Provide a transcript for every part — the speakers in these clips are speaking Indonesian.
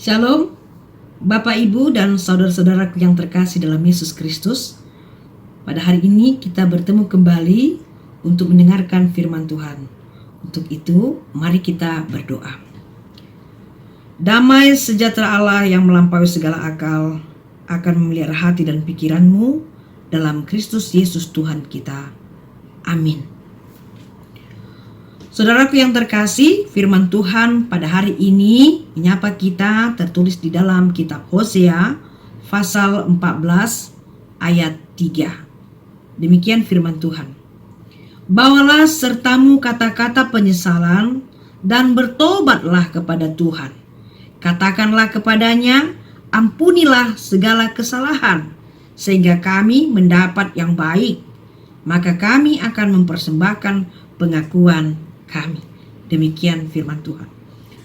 Shalom, Bapak, Ibu, dan saudara-saudaraku yang terkasih dalam Yesus Kristus. Pada hari ini kita bertemu kembali untuk mendengarkan firman Tuhan. Untuk itu, mari kita berdoa. Damai sejahtera Allah yang melampaui segala akal akan memelihara hati dan pikiranmu dalam Kristus Yesus Tuhan kita. Amin. Saudaraku yang terkasih, firman Tuhan pada hari ini menyapa kita tertulis di dalam kitab Hosea pasal 14 ayat 3. Demikian firman Tuhan. Bawalah sertamu kata-kata penyesalan dan bertobatlah kepada Tuhan. Katakanlah kepadanya, ampunilah segala kesalahan, sehingga kami mendapat yang baik. Maka kami akan mempersembahkan pengakuan kami. Demikian firman Tuhan.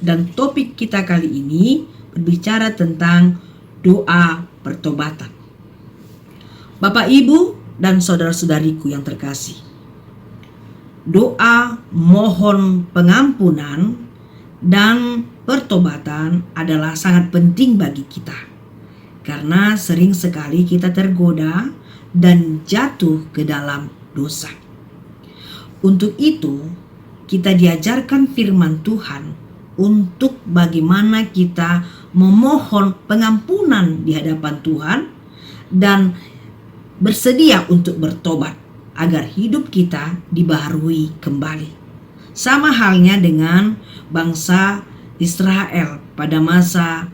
Dan topik kita kali ini berbicara tentang doa pertobatan. Bapak, Ibu, dan saudara-saudariku yang terkasih, doa mohon pengampunan dan pertobatan adalah sangat penting bagi kita, karena sering sekali kita tergoda dan jatuh ke dalam dosa. Untuk itu kita diajarkan firman Tuhan untuk bagaimana kita memohon pengampunan di hadapan Tuhan dan bersedia untuk bertobat agar hidup kita dibaharui kembali. Sama halnya dengan bangsa Israel pada masa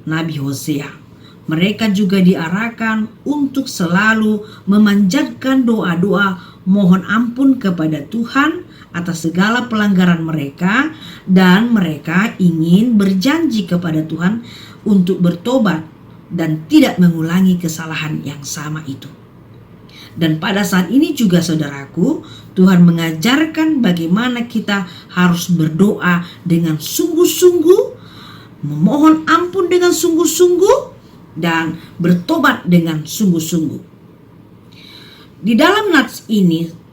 Nabi Hosea. Mereka juga diarahkan untuk selalu memanjatkan doa-doa mohon ampun kepada Tuhan atas segala pelanggaran mereka, dan mereka ingin berjanji kepada Tuhan untuk bertobat dan tidak mengulangi kesalahan yang sama itu. Dan pada saat ini juga saudaraku, Tuhan mengajarkan bagaimana kita harus berdoa dengan sungguh-sungguh, memohon ampun dengan sungguh-sungguh, dan bertobat dengan sungguh-sungguh. Di dalam nats ini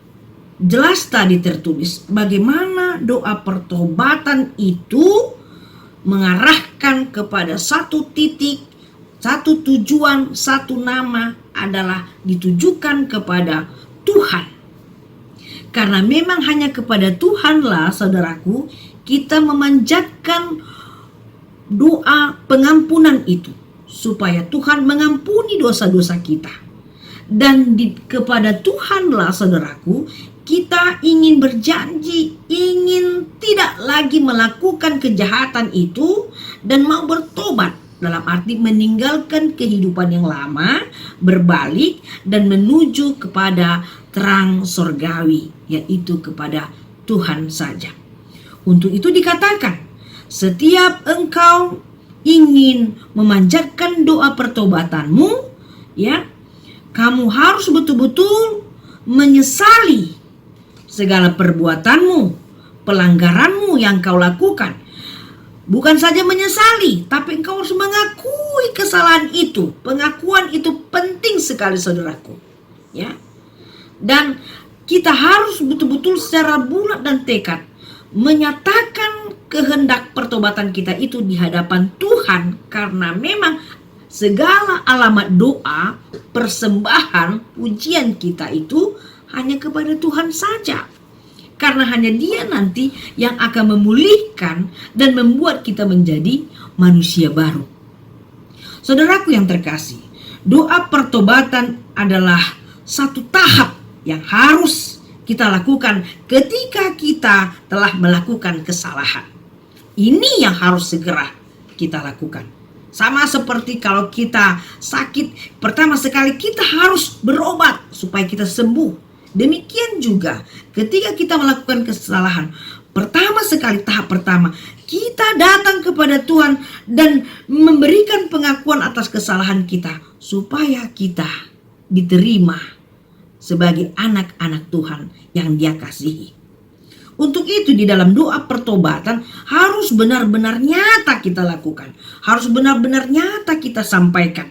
jelas tadi tertulis bagaimana doa pertobatan itu mengarahkan kepada satu titik, satu tujuan, satu nama adalah ditujukan kepada Tuhan. Karena memang hanya kepada Tuhanlah, saudaraku, kita memanjatkan doa pengampunan itu, supaya Tuhan mengampuni dosa-dosa kita. Dan kepada Tuhanlah, saudaraku, kita ingin berjanji, ingin tidak lagi melakukan kejahatan itu dan mau bertobat, dalam arti meninggalkan kehidupan yang lama, berbalik dan menuju kepada terang sorgawi, yaitu kepada Tuhan saja. Untuk itu dikatakan, setiap engkau ingin memanjatkan doa pertobatanmu, ya, kamu harus betul-betul menyesali segala perbuatanmu, pelanggaranmu yang kau lakukan. Bukan saja menyesali, tapi engkau harus mengakui kesalahan itu. Pengakuan itu penting sekali, saudaraku. Ya. Dan kita harus betul-betul secara bulat dan tekad menyatakan kehendak pertobatan kita itu di hadapan Tuhan, karena memang segala alamat doa, persembahan, pujian kita itu hanya kepada Tuhan saja. Karena hanya Dia nanti yang akan memulihkan dan membuat kita menjadi manusia baru. Saudaraku yang terkasih, doa pertobatan adalah satu tahap yang harus kita lakukan ketika kita telah melakukan kesalahan. Ini yang harus segera kita lakukan. Sama seperti kalau kita sakit, pertama sekali kita harus berobat supaya kita sembuh. Demikian juga ketika kita melakukan kesalahan, pertama sekali, tahap pertama, kita datang kepada Tuhan dan memberikan pengakuan atas kesalahan kita, supaya kita diterima sebagai anak-anak Tuhan yang Dia kasihi. Untuk itu di dalam doa pertobatan harus benar-benar nyata kita lakukan. Harus benar-benar nyata kita sampaikan.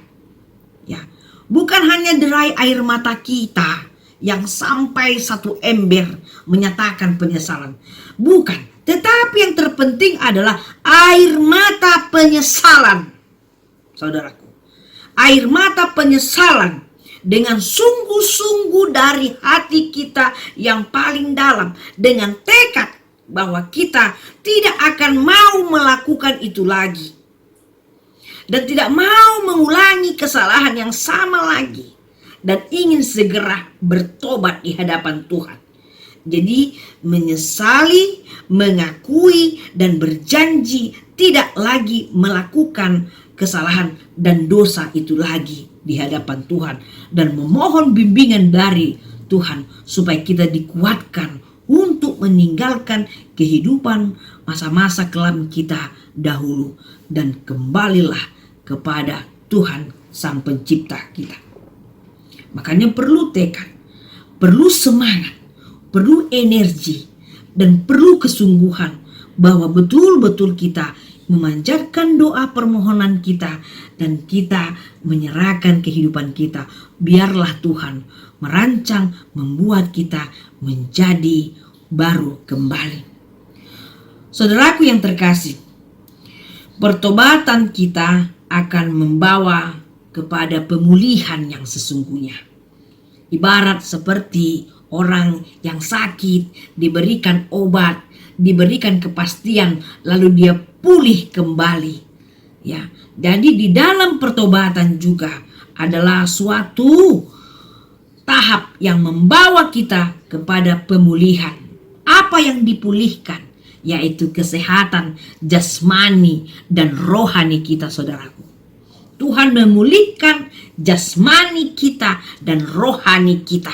Ya, bukan hanya derai air mata kita yang sampai satu ember menyatakan penyesalan. Bukan, Tetapi yang terpenting adalah air mata penyesalan. Saudaraku, air mata penyesalan dengan sungguh-sungguh dari hati kita yang paling dalam, dengan tekad bahwa kita tidak akan mau melakukan itu lagi dan tidak mau mengulangi kesalahan yang sama lagi, dan ingin segera bertobat di hadapan Tuhan. Jadi menyesali, mengakui, dan berjanji tidak lagi melakukan kesalahan dan dosa itu lagi di hadapan Tuhan, dan memohon bimbingan dari Tuhan supaya kita dikuatkan untuk meninggalkan kehidupan masa-masa kelam kita dahulu dan kembalilah kepada Tuhan Sang Pencipta kita. Makanya perlu tekad, perlu semangat, perlu energi, dan perlu kesungguhan bahwa betul-betul kita memanjatkan doa permohonan kita dan kita menyerahkan kehidupan kita. Biarlah Tuhan merancang membuat kita menjadi baru kembali. Saudaraku yang terkasih, pertobatan kita akan membawa kepada pemulihan yang sesungguhnya. Ibarat seperti orang yang sakit diberikan obat, diberikan kepastian, lalu dia pulih kembali. Ya, jadi di dalam pertobatan juga adalah suatu tahap yang membawa kita kepada pemulihan. Apa yang dipulihkan? Yaitu kesehatan jasmani dan rohani kita, saudaraku. Tuhan memulihkan jasmani kita dan rohani kita.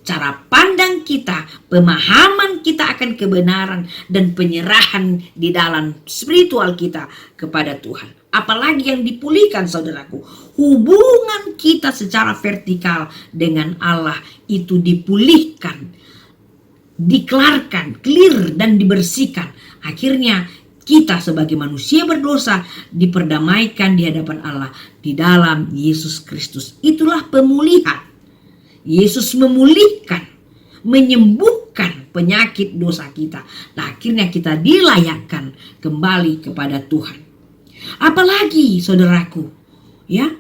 Cara pandang kita, pemahaman kita akan kebenaran, dan penyerahan di dalam spiritual kita kepada Tuhan. Apalagi yang dipulihkan, saudaraku, hubungan kita secara vertikal dengan Allah itu dipulihkan, dikelarkan, clear, dan dibersihkan. Akhirnya kita sebagai manusia berdosa diperdamaikan di hadapan Allah di dalam Yesus Kristus. Itulah pemulihan. Yesus memulihkan, menyembuhkan penyakit dosa kita. Nah, akhirnya kita dilayakkan kembali kepada Tuhan. Apalagi saudaraku, ya,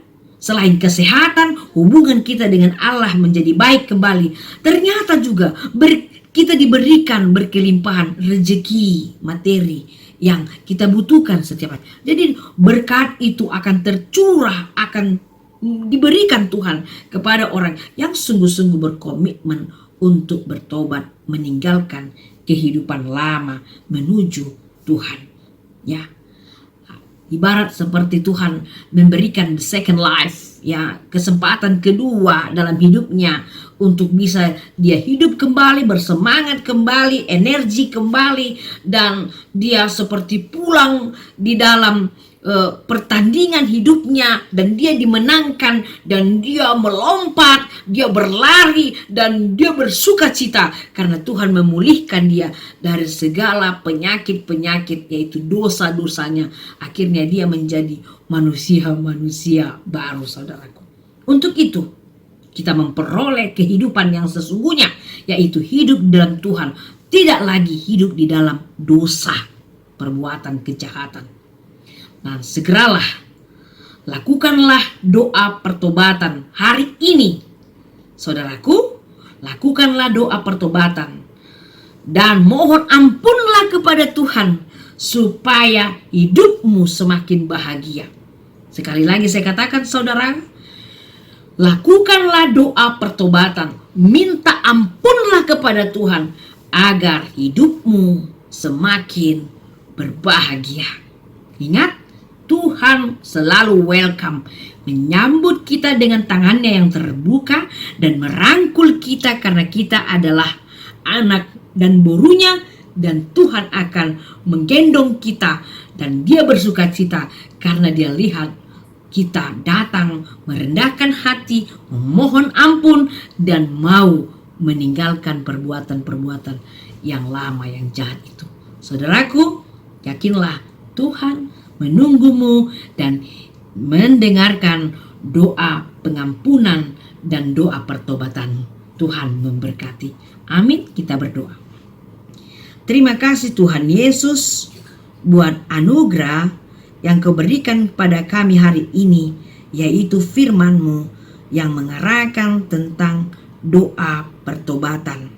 selain kesehatan, hubungan kita dengan Allah menjadi baik kembali. Ternyata juga kita diberikan berkelimpahan rezeki materi yang kita butuhkan setiap hari. Jadi berkat itu akan tercurah, akan diberikan Tuhan kepada orang yang sungguh-sungguh berkomitmen untuk bertobat, meninggalkan kehidupan lama menuju Tuhan. Ya, ibarat seperti Tuhan memberikan the second life, ya, kesempatan kedua dalam hidupnya untuk bisa dia hidup kembali, bersemangat kembali, energi kembali, dan dia seperti pulang di dalam pertandingan hidupnya, dan dia dimenangkan, dan dia melompat, dia berlari, dan dia bersuka cita karena Tuhan memulihkan dia dari segala penyakit-penyakit, yaitu dosa-dosanya. Akhirnya dia menjadi manusia baru, saudaraku. Untuk itu kita memperoleh kehidupan yang sesungguhnya, yaitu hidup dalam Tuhan, tidak lagi hidup di dalam dosa, perbuatan kejahatan. Nah, segeralah lakukanlah doa pertobatan hari ini, saudaraku. Lakukanlah doa pertobatan dan mohon ampunlah kepada Tuhan supaya hidupmu semakin bahagia. Sekali lagi saya katakan, saudara, lakukanlah doa pertobatan, minta ampunlah kepada Tuhan agar hidupmu semakin berbahagia. Ingat, Tuhan selalu welcome, menyambut kita dengan tangannya yang terbuka dan merangkul kita karena kita adalah anak dan borunya, dan Tuhan akan menggendong kita, dan dia bersuka cita karena dia lihat kita datang merendahkan hati, memohon ampun, dan mau meninggalkan perbuatan-perbuatan yang lama yang jahat itu. Saudaraku, yakinlah Tuhan menunggumu dan mendengarkan doa pengampunan dan doa pertobatan. Tuhan memberkati. Amin. Kita berdoa. Terima kasih Tuhan Yesus buat anugerah yang Kau berikan kepada kami hari ini, yaitu firman-Mu yang mengarahkan tentang doa pertobatan,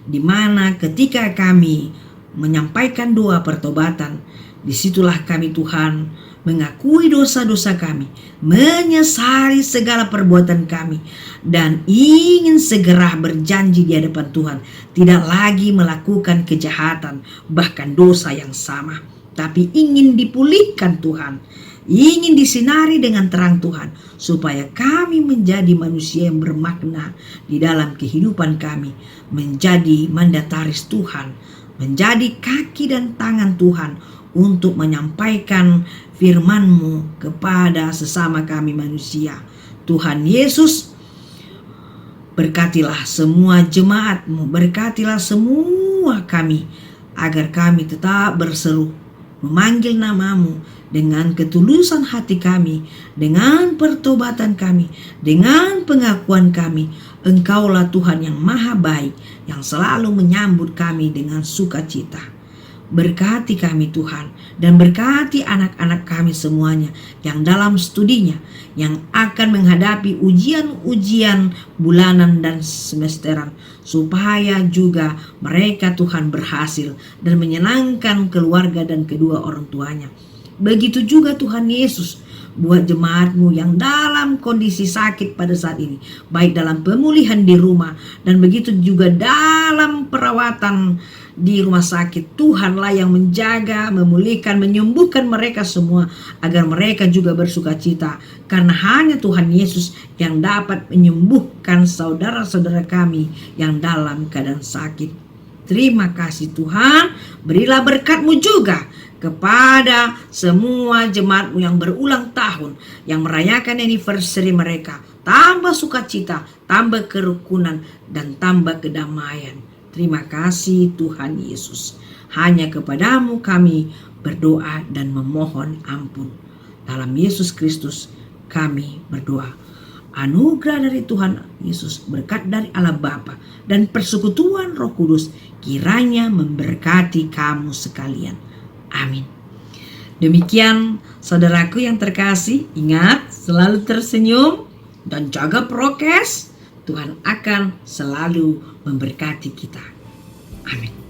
di mana ketika kami menyampaikan doa pertobatan, disitulah kami Tuhan mengakui dosa-dosa kami, menyesali segala perbuatan kami, dan ingin segera berjanji di hadapan Tuhan tidak lagi melakukan kejahatan, bahkan dosa yang sama, tapi ingin dipulihkan Tuhan, ingin disinari dengan terang Tuhan, supaya kami menjadi manusia yang bermakna di dalam kehidupan kami, menjadi mandataris Tuhan, menjadi kaki dan tangan Tuhan untuk menyampaikan firman-Mu kepada sesama kami manusia. Tuhan Yesus, berkatilah semua jemaat-Mu, berkatilah semua kami, agar kami tetap berseru memanggil nama-Mu dengan ketulusan hati kami, dengan pertobatan kami, dengan pengakuan kami. Engkaulah Tuhan yang maha baik, yang selalu menyambut kami dengan sukacita. Berkati kami Tuhan, dan berkati anak-anak kami semuanya yang dalam studinya, yang akan menghadapi ujian-ujian bulanan dan semesteran, supaya juga mereka Tuhan berhasil dan menyenangkan keluarga dan kedua orang tuanya. Begitu juga Tuhan Yesus buat jemaat-Mu yang dalam kondisi sakit pada saat ini, baik dalam pemulihan di rumah dan begitu juga dalam perawatan di rumah sakit. Tuhanlah yang menjaga, memulihkan, menyembuhkan mereka semua, agar mereka juga bersukacita, karena hanya Tuhan Yesus yang dapat menyembuhkan saudara-saudara kami yang dalam keadaan sakit. Terima kasih Tuhan, berilah berkat-Mu juga kepada semua jemaat-Mu yang berulang tahun, yang merayakan anniversary mereka. Tambah sukacita, tambah kerukunan, dan tambah kedamaian. Terima kasih Tuhan Yesus. Hanya kepadamu kami berdoa dan memohon ampun. Dalam Yesus Kristus kami berdoa. Anugerah dari Tuhan Yesus, berkat dari Allah Bapa, dan persekutuan Roh Kudus kiranya memberkati kamu sekalian. Amin. Demikian saudaraku yang terkasih, ingat selalu tersenyum dan jaga prokes. Tuhan akan selalu memberkati kita. Amin.